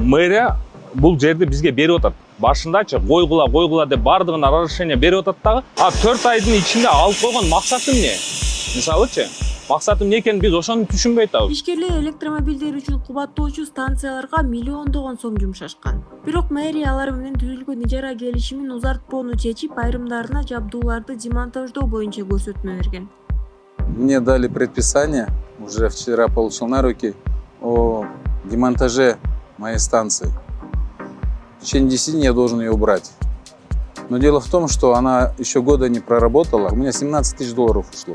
мэрия бул жерди бизге берип атат. Башындачы койгула деп бардыгына разрешение берип атат дагы. 4 айдын ичинде алып койгон максатым эмне? Мисалычы, максатым эмне экенин биз ошону түшүнбөй атабыз. Ишкерлер электромобилдер үчүн кубаттоочу станцияларга миллиондогон сом жумшашкан. Бирок мэрия алар менен түзүлгөн ижара келишимин узартпоону чечип, айрымдарына жабдууларды демонтаждоо боюнча көрсөтмө берген. Мне дали предписание, уже вчера получил на руки, о демонтаже моей станции. В течение 10 дней я должен ее убрать. Но дело в том, что она еще года не проработала. У меня 17 тысяч долларов ушло.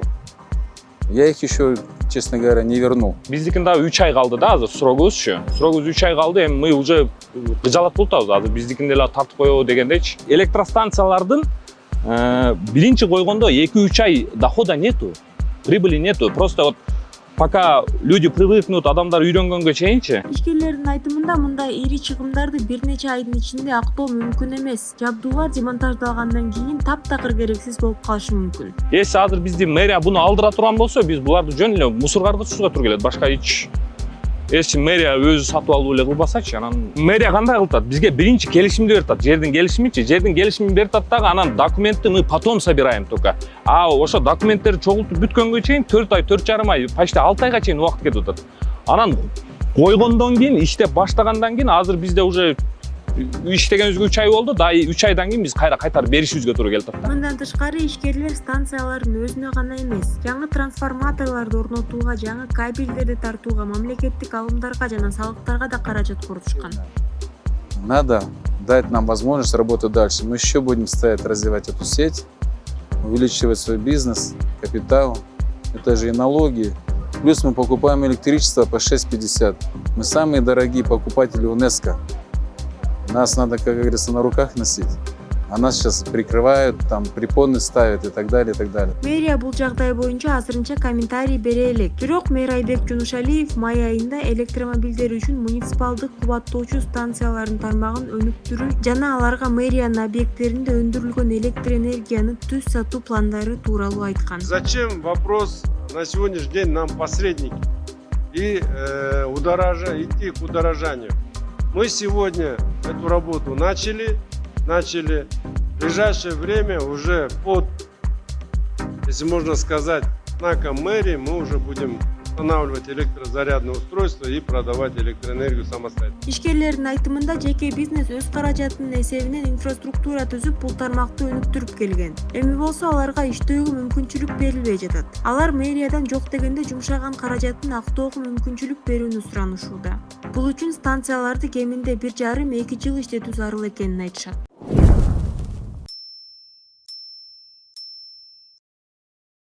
Я их еще, честно говоря, не вернул. Биздикин дагы 3 ай калды да, азыр срогубузчу. Срогубуз 3 ай калды, эми мы уже кыжалат болуп атабыз. Азыр биздикин деле тартып коебу дегендейчи. Электростанциялардын биринчи койгондо 2-3 ай дохода нету, прибыли нету. Просто вот пока люди привыкнут, адамдар үйрөнгөнгө чейинчи. Ишкерлердин айтымында мындай ири чыгымдарды бир нече айдын ичинде актоо мүмкүн эмес. Жабдуулар демонтаждалгандан кийин таптакыр керексиз болуп калышы мүмкүн. Эси азыр биздин мэрия буну алдыра турган болсо, биз буларды жөн эле мусор каргыцууга тура келет. Башка эч мэрия өзү сатып алуу эле кылбасачы, анан мэрия кандай кылып атат? Бизге биринчи келишимди берип атат, жердин келишимин берип атат дагы, анан документти мы потом собираем только. А ошо документтерди чогултуп бүткөнгө чейин 4 ай, 4,5 ай, почти 6 айга чейин убакыт кетип атат. Анан койгондон кийин, иштеп баштагандан кийин азыр бизде уже иштегенибизге 3 ай болду, да 3 айдан кийин биз кайтарып беришибизге туура келип атат. Мындан тышкары ишкерлер станциялардын өзүнө гана эмес, жаңы трансформаторлорду орнотууга, жаңы кабелдерди тартууга, мамлекеттик алымдарга жана салыктарга да каражат корутушкан. Надо дать нам возможность работать дальше. Мы еще будем развивать эту сеть, увеличивать свой бизнес, капитал. Это же и налоги. Плюс мы покупаем электричество по 6,50. Мы самые дорогие покупатели УНЕСКО. Нас надо, как говорится, на руках носить. А нас сейчас прикрывают, там препоны ставят и так далее, и так далее. Мэрия бул жагдай боюнча азырынча комментарий бере элек. Бирок мэр Айбек Жунушалиев май айында электромобилдер үчүн муниципалдык кубаттоочу станциялардын тармагын өнүктүрүү жана аларга мэриянын объекттеринде өндүрүлгөн электр энергияны түз сатуу пландары тууралуу айткан. Зачем вопрос на сегодняшний день нам посредники и идти к удорожанию? Мы сегодня эту работу начали. В ближайшее время уже под, если можно сказать, знаком мэрии мы уже будем устанавливать электрозарядное устройство и продавать электроэнергию самостоятельно. Ишкерлердин айтымында жеке бизнес өз каражатынын эсебинен инфраструктура түзүп бул тармакты өнүктүрүп келген. Эми болсо аларга иштөөгө мүмкүнчүлүк берилбей жатат. Алар мэриядан жок дегенде жумшаган каражатын актоого мүмкүнчүлүк берүүнү суранышууда. Бул үчүн станцияларды кеминде 1,5-2 жыл иштетүү зарыл экенин айтышат.